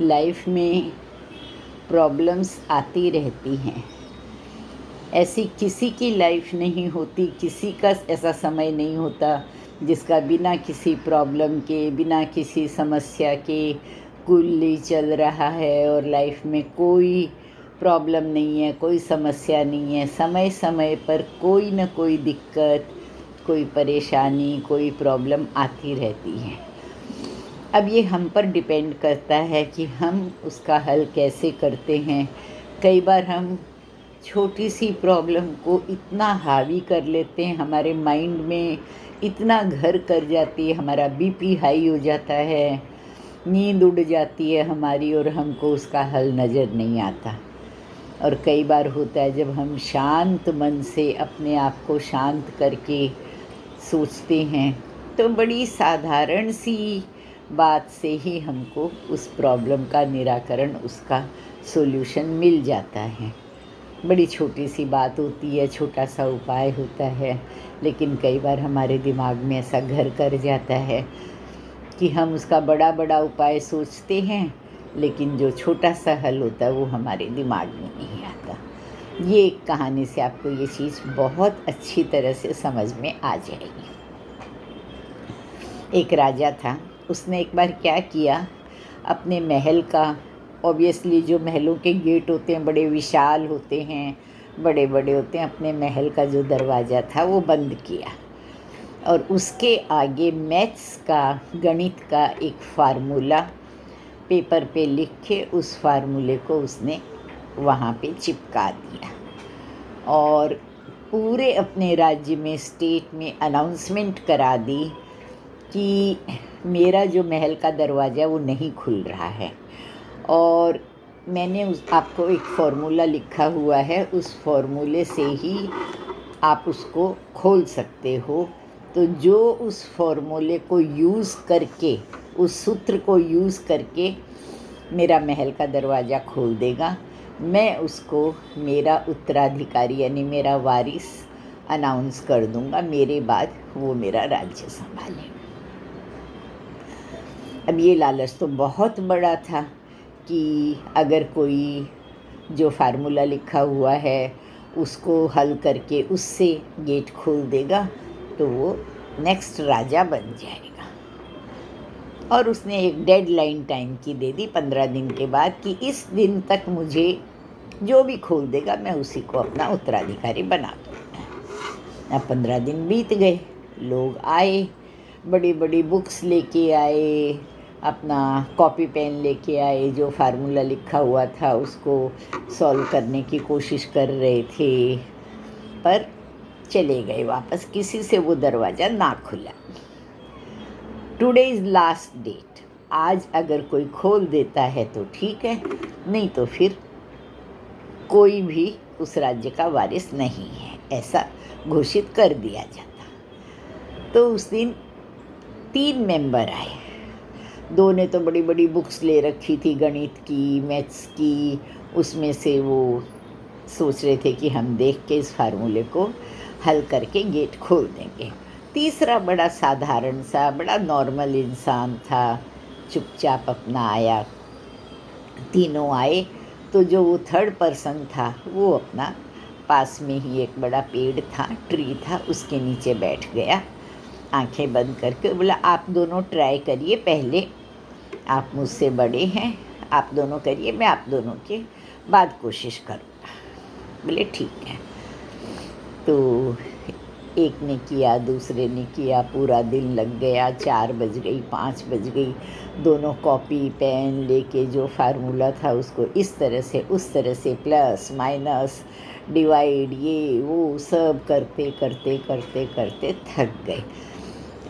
Life में problems आती रहती हैं। ऐसी किसी की लाइफ नहीं होती, किसी का ऐसा समय नहीं होता जिसका बिना किसी प्रॉब्लम के, बिना किसी समस्या के कूलली चल रहा है और लाइफ में कोई प्रॉब्लम नहीं है, कोई समस्या नहीं है। समय समय पर कोई न कोई दिक्कत, कोई परेशानी, कोई प्रॉब्लम आती रहती है। अब ये हम पर डिपेंड करता है कि हम उसका हल कैसे करते हैं। कई बार हम छोटी सी प्रॉब्लम को इतना हावी कर लेते हैं, हमारे माइंड में इतना घर कर जाती है, हमारा बीपी हाई हो जाता है, नींद उड़ जाती है हमारी और हमको उसका हल नज़र नहीं आता। और कई बार होता है जब हम शांत मन से अपने आप को शांत करके सोचते हैं तो बड़ी साधारण सी बात से ही हमको उस प्रॉब्लम का निराकरण, उसका सॉल्यूशन मिल जाता है। बड़ी छोटी सी बात होती है, छोटा सा उपाय होता है, लेकिन कई बार हमारे दिमाग में ऐसा घर कर जाता है कि हम उसका बड़ा बड़ा उपाय सोचते हैं, लेकिन जो छोटा सा हल होता है वो हमारे दिमाग में नहीं आता। ये एक कहानी से आपको ये चीज़ बहुत अच्छी तरह से समझ में आ जाएगी। एक राजा था, उसने एक बार क्या किया, अपने महल का, ऑब्वियसली जो महलों के गेट होते हैं बड़े विशाल होते हैं, बड़े बड़े होते हैं, अपने महल का जो दरवाज़ा था वो बंद किया और उसके आगे मैथ्स का, गणित का एक फार्मूला पेपर पे लिख के उस फार्मूले को उसने वहाँ पे चिपका दिया और पूरे अपने राज्य में, स्टेट में अनाउंसमेंट करा दी कि मेरा जो महल का दरवाज़ा वो नहीं खुल रहा है और मैंने आपको एक फ़ॉर्मूला लिखा हुआ है, उस फॉर्मूले से ही आप उसको खोल सकते हो। तो जो उस फॉर्मूले को यूज़ करके, उस सूत्र को यूज़ करके मेरा महल का दरवाज़ा खोल देगा, मैं उसको मेरा उत्तराधिकारी यानी मेरा वारिस अनाउंस कर दूंगा, मेरे बाद वो मेरा राज्य संभाले। अब ये लालच तो बहुत बड़ा था कि अगर कोई जो फार्मूला लिखा हुआ है उसको हल करके उससे गेट खोल देगा तो वो नेक्स्ट राजा बन जाएगा। और उसने एक डेडलाइन टाइम की दे दी 15 दिन के बाद कि इस दिन तक मुझे जो भी खोल देगा मैं उसी को अपना उत्तराधिकारी बना दूँगा। अब 15 दिन बीत गए, लोग आए, बड़ी बड़ी बुक्स लेके आए, अपना कॉपी पेन लेके आए, जो फार्मूला लिखा हुआ था उसको सॉल्व करने की कोशिश कर रहे थे, पर चले गए वापस, किसी से वो दरवाज़ा ना खुला। टुडे इज़ लास्ट डेट, आज अगर कोई खोल देता है तो ठीक है, नहीं तो फिर कोई भी उस राज्य का वारिस नहीं है, ऐसा घोषित कर दिया जाता। तो उस दिन 3 मेंबर आए। 2 ने तो बड़ी बड़ी बुक्स ले रखी थी, गणित की, मैथ्स की, उसमें से वो सोच रहे थे कि हम देख के इस फार्मूले को हल करके गेट खोल देंगे। तीसरा बड़ा साधारण सा, बड़ा नॉर्मल इंसान था, चुपचाप अपना आया। तीनों आए तो जो वो थर्ड पर्सन था वो अपना पास में ही एक बड़ा पेड़ था, ट्री था, उसके नीचे बैठ गया, आंखें बंद करके बोला, आप दोनों ट्राई करिए, पहले आप मुझसे बड़े हैं, आप दोनों करिए, मैं आप दोनों के बाद कोशिश करूँगा। बोले ठीक है। तो एक ने किया, दूसरे ने किया, पूरा दिन लग गया, 4 बज गई, 5 बज गई, दोनों कॉपी पेन लेके जो फार्मूला था उसको इस तरह से उस तरह से प्लस माइनस डिवाइड ये वो सब करते करते करते करते थक गए।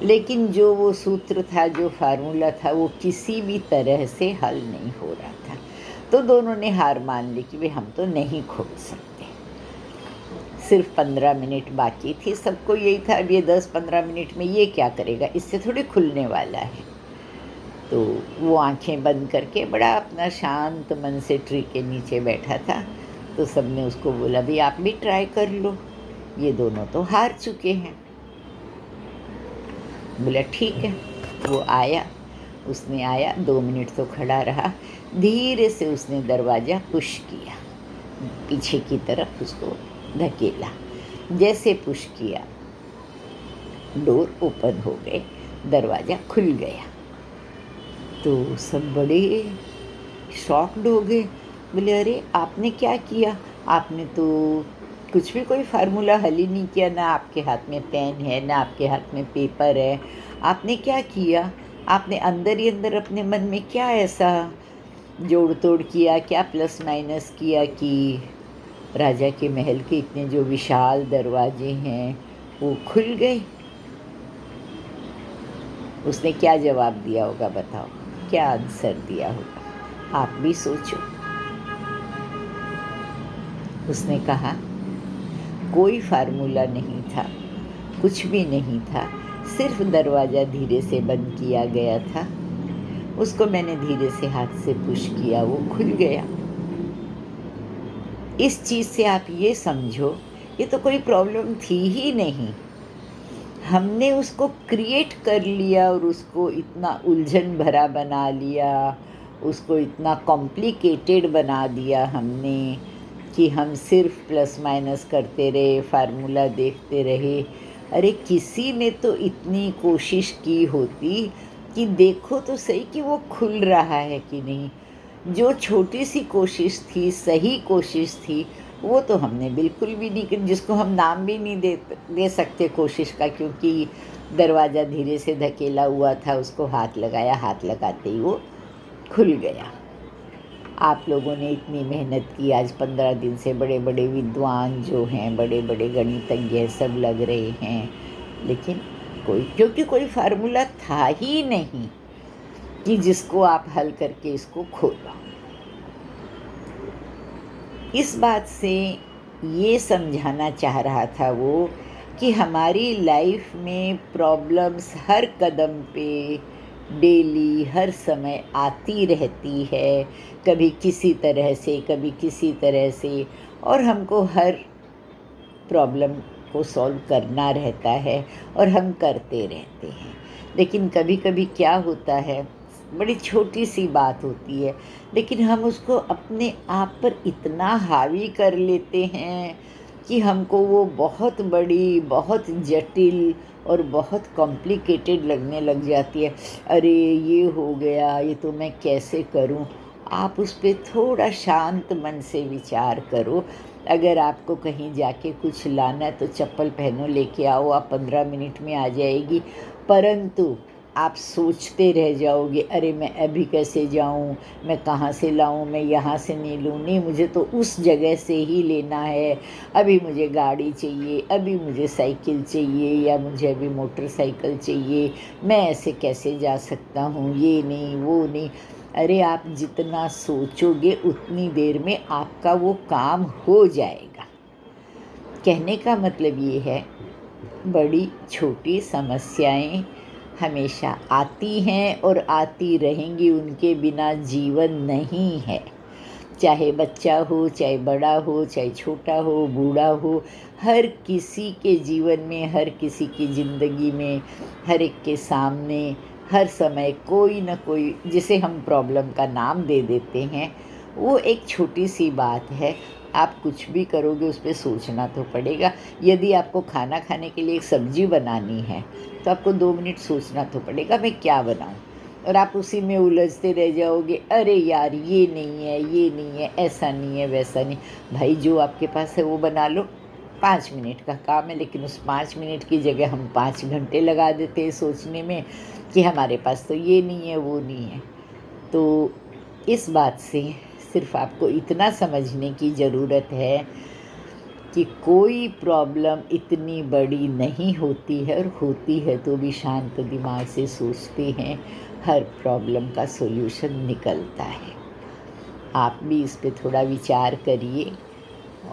लेकिन जो वो सूत्र था, जो फार्मूला था, वो किसी भी तरह से हल नहीं हो रहा था। तो दोनों ने हार मान ली कि भाई हम तो नहीं खोल सकते। सिर्फ 15 मिनट बाकी थी, सबको यही था अब ये 10-15 मिनट में ये क्या करेगा, इससे थोड़ी खुलने वाला है। तो वो आंखें बंद करके बड़ा अपना शांत मन से ट्री के नीचे बैठा था। तो सबने उसको बोला, भाई आप भी ट्राई कर लो, ये दोनों तो हार चुके हैं। बोला ठीक है। वो आया, उसने आया, 2 मिनट तो खड़ा रहा, धीरे से उसने दरवाज़ा पुश किया, पीछे की तरफ उसको धकेला। जैसे पुश किया, डोर ओपन हो गए, दरवाज़ा खुल गया। तो सब बड़े शॉक्ड हो गए, बोले अरे आपने क्या किया? आपने तो कुछ भी कोई फार्मूला हल ही नहीं किया, ना आपके हाथ में पेन है, ना आपके हाथ में पेपर है, आपने क्या किया? आपने अंदर ही अंदर अपने मन में क्या ऐसा जोड़ तोड़ किया, क्या प्लस माइनस किया कि राजा के महल के इतने जो विशाल दरवाजे हैं वो खुल गए? उसने क्या जवाब दिया होगा बताओ, क्या आंसर दिया होगा? आप भी सोचो। उसने कहा कोई फार्मूला नहीं था, कुछ भी नहीं था, सिर्फ दरवाज़ा धीरे से बंद किया गया था, उसको मैंने धीरे से हाथ से पुश किया, वो खुल गया। इस चीज़ से आप ये समझो, ये तो कोई प्रॉब्लम थी ही नहीं, हमने उसको क्रिएट कर लिया और उसको इतना उलझन भरा बना लिया, उसको इतना कॉम्प्लिकेटेड बना दिया हमने कि हम सिर्फ प्लस माइनस करते रहे, फार्मूला देखते रहे। अरे किसी ने तो इतनी कोशिश की होती कि देखो तो सही कि वो खुल रहा है कि नहीं। जो छोटी सी कोशिश थी, सही कोशिश थी, वो तो हमने बिल्कुल भी नहीं की, जिसको हम नाम भी नहीं दे सकते कोशिश का, क्योंकि दरवाज़ा धीरे से धकेला हुआ था, उसको हाथ लगाया, हाथ लगाते ही वो खुल गया। आप लोगों ने इतनी मेहनत की, आज 15 दिन से बड़े बड़े विद्वान जो हैं, बड़े बड़े गणितज्ञ सब लग रहे हैं, लेकिन क्योंकि कोई फार्मूला था ही नहीं कि जिसको आप हल करके इसको खोलो। इस बात से ये समझाना चाह रहा था वो कि हमारी लाइफ में प्रॉब्लम्स हर कदम पे डेली हर समय आती रहती है, कभी किसी तरह से, कभी किसी तरह से, और हमको हर प्रॉब्लम को सॉल्व करना रहता है और हम करते रहते हैं। लेकिन कभी कभी क्या होता है, बड़ी छोटी सी बात होती है, लेकिन हम उसको अपने आप पर इतना हावी कर लेते हैं कि हमको वो बहुत बड़ी, बहुत जटिल और बहुत कॉम्प्लिकेटेड लगने लग जाती है। अरे ये हो गया, ये तो मैं कैसे करूं? आप उस पर थोड़ा शांत मन से विचार करो। अगर आपको कहीं जाके कुछ लाना है तो चप्पल पहनो, लेके आओ, आप 15 मिनट में आ जाएगी। परंतु आप सोचते रह जाओगे, अरे मैं अभी कैसे जाऊं, मैं कहाँ से लाऊं, मैं यहाँ से नहीं लूँ, नहीं मुझे तो उस जगह से ही लेना है, अभी मुझे गाड़ी चाहिए, अभी मुझे साइकिल चाहिए, या मुझे अभी मोटरसाइकिल चाहिए, मैं ऐसे कैसे जा सकता हूँ, ये नहीं वो नहीं। अरे आप जितना सोचोगे उतनी देर में आपका वो काम हो जाएगा। कहने का मतलब ये है, बड़ी छोटी समस्याएं हमेशा आती हैं और आती रहेंगी, उनके बिना जीवन नहीं है। चाहे बच्चा हो, चाहे बड़ा हो, चाहे छोटा हो, बूढ़ा हो, हर किसी के जीवन में, हर किसी की ज़िंदगी में, हर एक के सामने हर समय कोई न कोई, जिसे हम प्रॉब्लम का नाम दे देते हैं, वो एक छोटी सी बात है। आप कुछ भी करोगे उस पर सोचना तो पड़ेगा। यदि आपको खाना खाने के लिए एक सब्ज़ी बनानी है तो आपको 2 मिनट सोचना तो पड़ेगा मैं क्या बनाऊं, और आप उसी में उलझते रह जाओगे, अरे यार ये नहीं है, ये नहीं है, ऐसा नहीं है, वैसा नहीं। भाई जो आपके पास है वो बना लो, 5 मिनट का काम है, लेकिन उस 5 मिनट की जगह हम 5 घंटे लगा देते हैं सोचने में कि हमारे पास तो ये नहीं है, वो नहीं है। तो इस बात से सिर्फ आपको इतना समझने की ज़रूरत है कि कोई प्रॉब्लम इतनी बड़ी नहीं होती है, और होती है तो भी शांत दिमाग से सोचते हैं, हर प्रॉब्लम का सॉल्यूशन निकलता है। आप भी इस पे थोड़ा विचार करिए,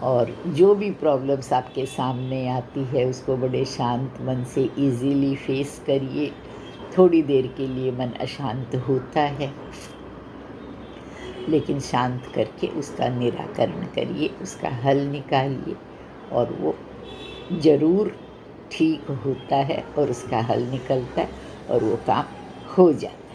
और जो भी प्रॉब्लम्स आपके सामने आती है उसको बड़े शांत मन से इजीली फेस करिए। थोड़ी देर के लिए मन अशांत होता है, लेकिन शांत करके उसका निराकरण करिए, उसका हल निकालिए, और वो ज़रूर ठीक होता है और उसका हल निकलता है और वो काम हो जाता है।